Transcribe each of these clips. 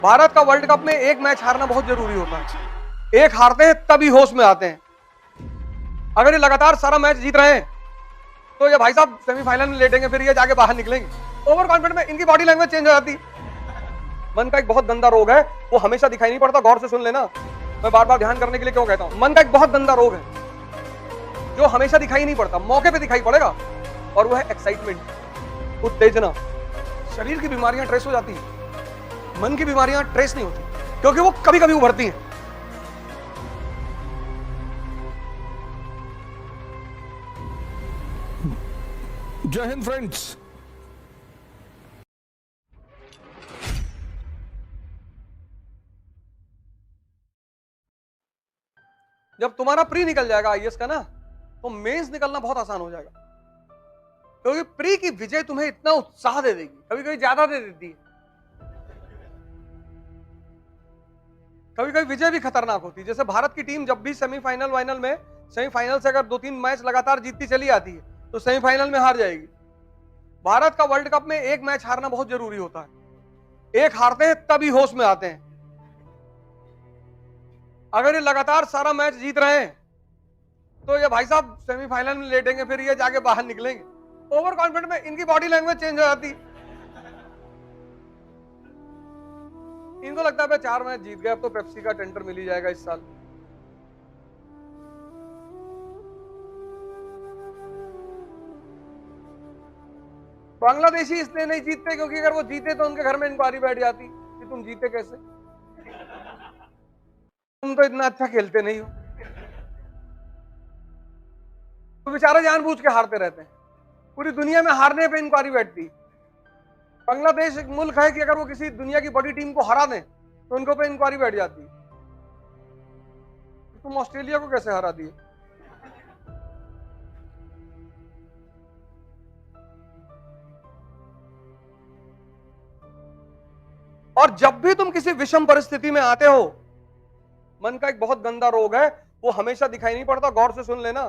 भारत का world cup में एक मैच हारना बहुत जरूरी होता है। एक हारते हैं तभी होश में आते हैं। अगर ये लगातार सारा मैच जीत रहे हैं तो ये भाई साहब सेमीफाइनल में लेटेंगे, फिर ये जाके बाहर निकलेंगे। ओवर कॉन्फिडेंट में इनकी बॉडी लैंग्वेज चेंज हो जाती। मन का एक बहुत गंदा रोग है, वो हमेशा दिखाई नहीं पड़ता। गौर से सुन लेना, मैं बार बार ध्यान करने के लिए क्यों कहता हूं। मन का एक बहुत गंदा रोग है जो हमेशा दिखाई नहीं पड़ता, मौके पे दिखाई पड़ेगा, और वो है एक्साइटमेंट, उत्तेजना। शरीर की बीमारियां ट्रेस हो जाती है, मन की बीमारियां ट्रेस नहीं होती, क्योंकि वो कभी कभी उभरती हैं। जय हिंद फ्रेंड्स। जब तुम्हारा प्री निकल जाएगा आईएएस का ना, तो मेंस निकलना बहुत आसान हो जाएगा, क्योंकि प्री की विजय तुम्हें इतना उत्साह दे देगी, कभी कभी ज्यादा दे देती है। कभी कभी विजय भी खतरनाक होती है। जैसे भारत की टीम जब भी सेमीफाइनल से अगर 2-3 मैच लगातार जीतती चली आती है तो सेमीफाइनल में हार जाएगी। भारत का वर्ल्ड कप में एक मैच हारना बहुत जरूरी होता है। एक हारते हैं तभी होश में आते हैं। अगर ये लगातार सारा मैच जीत रहे हैं तो ये भाई साहब सेमीफाइनल में लेटेंगे, फिर ये जाके बाहर निकलेंगे। ओवर कॉन्फिडेंट में इनकी बॉडी लैंग्वेज चेंज हो जाती। इनको लगता है 4 मैच जीत गए, अब तो पेप्सी का टेंडर मिल ही जाएगा इस साल। बांग्लादेशी इसलिए नहीं जीतते क्योंकि अगर वो जीते तो उनके घर में इंक्वायरी बैठ जाती कि तुम जीते कैसे, तुम तो इतना अच्छा खेलते नहीं हो। तो बेचारे जानबूझ के हारते रहते हैं। पूरी दुनिया में हारने पे इंक्वायरी बैठती। बांग्लादेश एक मुल्क है कि अगर वो किसी दुनिया की बड़ी टीम को हरा दें तो उनको पे इंक्वायरी बैठ जाती। तुम ऑस्ट्रेलिया को कैसे हरा दिए? और जब भी तुम किसी विषम परिस्थिति में आते हो, मन का एक बहुत गंदा रोग है, वो हमेशा दिखाई नहीं पड़ता। गौर से सुन लेना,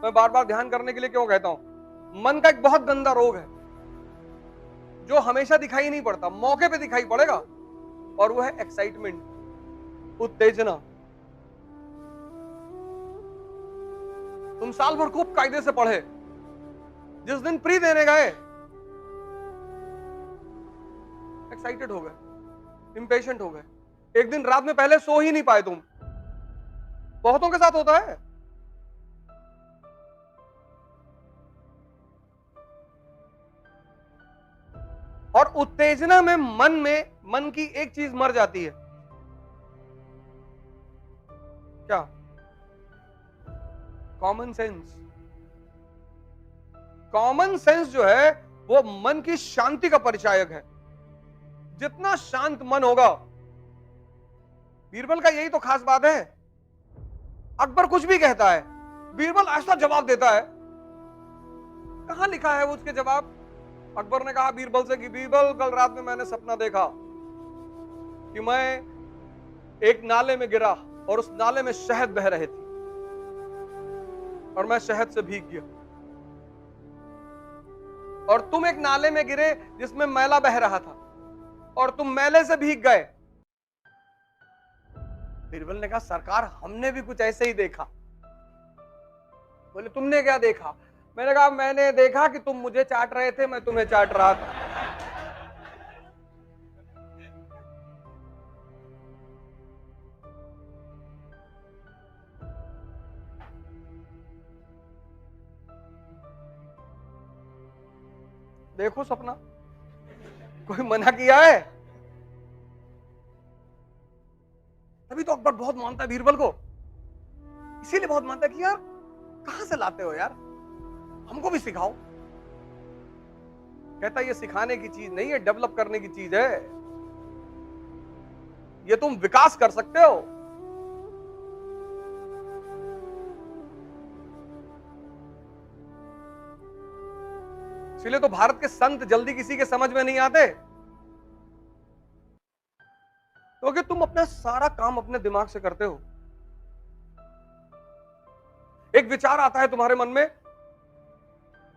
मैं बार बार ध्यान करने के लिए क्यों कहता हूं। मन का एक बहुत गंदा रोग है जो हमेशा दिखाई नहीं पड़ता, मौके पे दिखाई पड़ेगा, और वो है एक्साइटमेंट, उत्तेजना। तुम साल भर खूब कायदे से पढ़े, जिस दिन प्री देने गए एक्साइटेड हो गए, इंपेशेंट हो गए। एक दिन रात में पहले सो ही नहीं पाए तुम। बहुतों के साथ होता है। और उत्तेजना में मन की एक चीज मर जाती है। क्या? Common sense. कॉमन सेंस जो है वो मन की शांति का परिचायक है। जितना शांत मन होगा, बीरबल का यही तो खास बात है। अकबर कुछ भी कहता है, बीरबल ऐसा जवाब देता है। कहां लिखा है वो उसके जवाब? अकबर ने कहा बीरबल से कि बीरबल, कल रात में मैंने सपना देखा कि मैं एक नाले में गिरा और उस नाले में शहद बह रहे थे और मैं शहद से भीग गया, और तुम एक नाले में गिरे जिसमें मैला बह रहा था और तुम मैले से भीग गए। बीरबल ने कहा सरकार, हमने भी कुछ ऐसे ही देखा। बोले तुमने क्या देखा? मैंने कहा मैंने देखा कि तुम मुझे चाट रहे थे, मैं तुम्हें चाट रहा था। देखो सपना, कोई मना किया है? तभी तो अकबर बहुत मानता है बीरबल को, इसीलिए बहुत मानता है कि यार कहां से लाते हो यार, हमको भी सिखाओ। कहता ये सिखाने की चीज नहीं है, डेवलप करने की चीज है। ये तुम विकास कर सकते हो। इसलिए तो भारत के संत जल्दी किसी के समझ में नहीं आते, क्योंकि तुम अपना सारा काम अपने दिमाग से करते हो। एक विचार आता है तुम्हारे मन में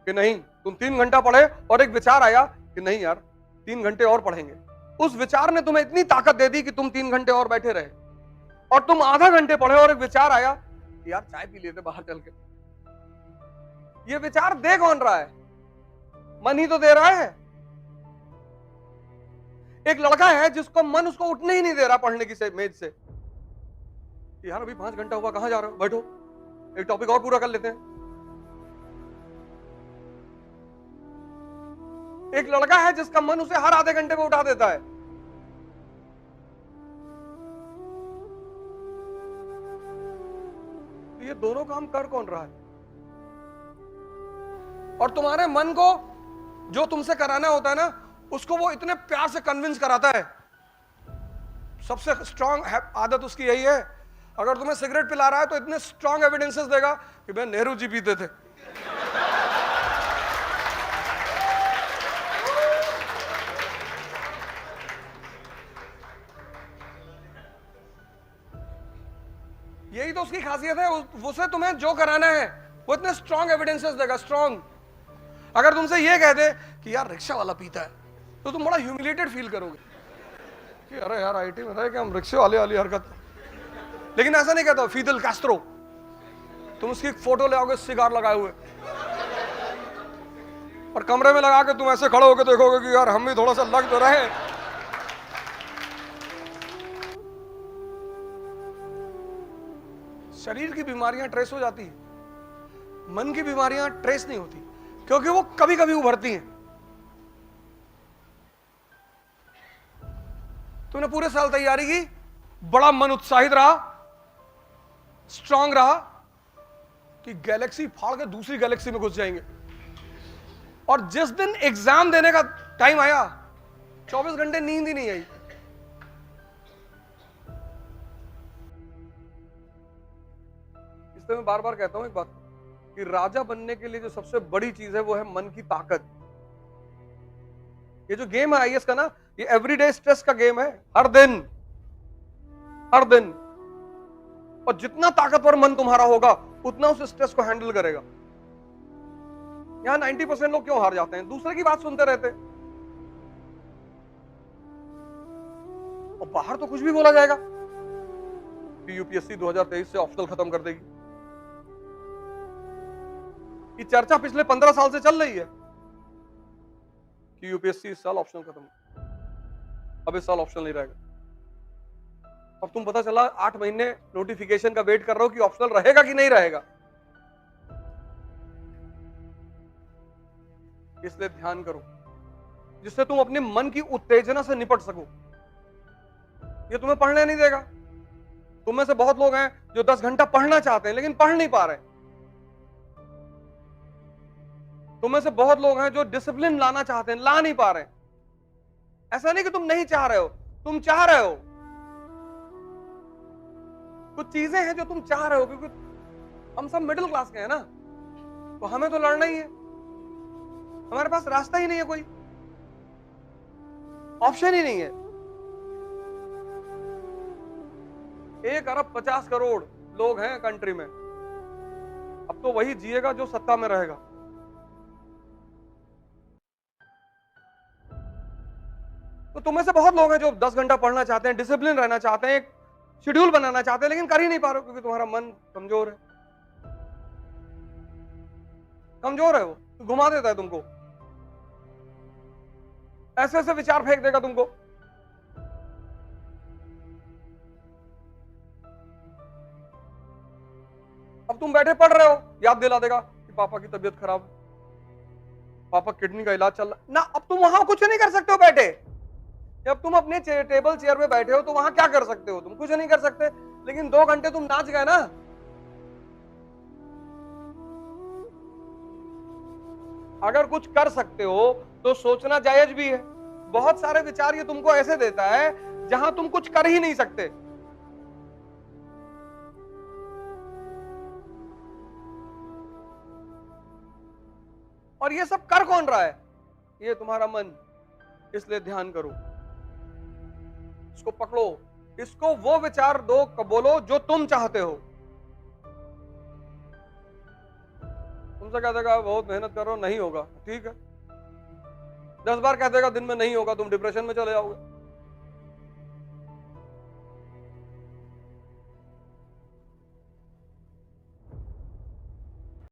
कि नहीं तुम 3 घंटा पढ़े, और एक विचार आया कि नहीं यार 3 घंटे और पढ़ेंगे। उस विचार ने तुम्हें इतनी ताकत दे दी कि तुम 3 घंटे और बैठे रहे, और तुम आधा घंटे पढ़े और एक विचार आया कि यार चाय पी लेते बाहर चल के। ये विचार दे कौन रहा है? मन ही तो दे रहा है। एक लड़का है जिसको मन उसको उठने ही नहीं दे रहा पढ़ने की मेज से। यार अभी 5 घंटा हुआ, कहां जा रहे हो, बैठो एक टॉपिक और पूरा कर लेते हैं। एक लड़का है जिसका मन उसे हर आधे घंटे में उठा देता है। तो ये दोनों काम कर कौन रहा है? और तुम्हारे मन को जो तुमसे कराना होता है ना, उसको वो इतने प्यार से कन्विंस कराता है। सबसे स्ट्रांग आदत उसकी यही है, अगर तुम्हें सिगरेट पिला रहा है तो इतने स्ट्रांग एविडेंसेस देगा कि भाई नेहरू जी पीते थे। यही तो उसकी खासियत है, उसे तुम्हें जो कराना है वो इतने स्ट्रांग एविडेंसेस देगा, स्ट्रांग। अगर तुमसे ये कह दे कि यार रिक्शा वाला पीता है, तो तुम बड़ा ह्यूमिलेटेड फील करोगे कि अरे यार आईटी में रहे कि हम रिक्शे वाले वाली हरकत। लेकिन ऐसा नहीं कहता फिदेल कैस्ट्रो, तुम उसकी फोटो ले आओगे सिगार लगाए हुए, और कमरे में लगा के तुम ऐसे खड़े होकर देखोगे कि यार हम भी थोड़ा सा लग तो रहे। शरीर की बीमारियां ट्रेस हो जाती है, मन की बीमारियां ट्रेस नहीं होती, क्योंकि वो कभी कभी उभरती हैं। तूने पूरे साल तैयारी की, बड़ा मन उत्साहित रहा, स्ट्रांग रहा कि गैलेक्सी फाड़ के दूसरी गैलेक्सी में घुस जाएंगे, और जिस दिन एग्जाम देने का टाइम आया 24 घंटे नींद ही नहीं आई। इसलिए मैं बार बार कहता हूं एक बात कि राजा बनने के लिए जो सबसे बड़ी चीज है वो है मन की ताकत। ये जो गेम है आईएएस का ना, ये एवरीडे स्ट्रेस का गेम है, हर दिन हर दिन। और जितना ताकतवर मन तुम्हारा होगा उतना उस स्ट्रेस को हैंडल करेगा। यहां 90% लोग क्यों हार जाते हैं? दूसरे की बात सुनते रहते, और बाहर तो कुछ भी बोला जाएगा कि यूपीएससी 2023 से ऑप्शनल खत्म कर देगी। ये चर्चा पिछले 15 साल से चल रही है कि यूपीएससी इस साल ऑप्शनल खत्म, अब इस साल ऑप्शनल नहीं रहेगा। अब तुम पता चला 8 महीने नोटिफिकेशन का वेट कर रहे हो कि ऑप्शनल रहेगा कि नहीं रहेगा। इसलिए ध्यान करो जिससे तुम अपने मन की उत्तेजना से निपट सको। ये तुम्हें पढ़ने नहीं देगा। तुम में से बहुत लोग हैं जो 10 घंटा पढ़ना चाहते हैं लेकिन पढ़ नहीं पा रहे। तुम में से बहुत लोग हैं जो डिसिप्लिन लाना चाहते हैं, ला नहीं पा रहे। ऐसा नहीं कि तुम नहीं चाह रहे हो, तुम चाह रहे हो। कुछ चीजें हैं जो तुम चाह रहे हो, क्योंकि हम सब मिडिल क्लास के हैं ना, तो हमें तो लड़ना ही है। हमारे पास रास्ता ही नहीं है, कोई ऑप्शन ही नहीं है। 1 अरब 50 करोड़ लोग हैं कंट्री में। अब तो वही जिएगा जो सत्ता में रहेगा। तो तुम में से बहुत लोग हैं जो 10 घंटा पढ़ना चाहते हैं, डिसिप्लिन रहना चाहते हैं, एक शेड्यूल बनाना चाहते हैं, लेकिन कर ही नहीं पा रहे हो क्योंकि तुम्हारा मन कमजोर है। कमजोर है, वो घुमा देता है तुमको, ऐसे ऐसे विचार फेंक देगा तुमको। अब तुम बैठे पढ़ रहे हो, याद दिला देगा कि पापा की तबीयत खराब है, पापा किडनी का इलाज चल रहा ना। अब तुम वहां कुछ नहीं कर सकते हो बैठे। जब तुम अपने टेबल चेयर पे बैठे हो तो वहां क्या कर सकते हो? तुम कुछ नहीं कर सकते, लेकिन 2 घंटे तुम नाच गए ना। अगर कुछ कर सकते हो तो सोचना जायज भी है। बहुत सारे विचार ये तुमको ऐसे देता है जहां तुम कुछ कर ही नहीं सकते। और ये सब कर कौन रहा है? ये तुम्हारा मन। इसलिए ध्यान करो, इसको पकड़ो, इसको वो विचार दो, बोलो जो तुम चाहते हो। तुमसे कह देगा बहुत मेहनत करो, नहीं होगा, ठीक है। 10 बार कह देगा दिन में नहीं होगा, तुम डिप्रेशन में चले जाओगे।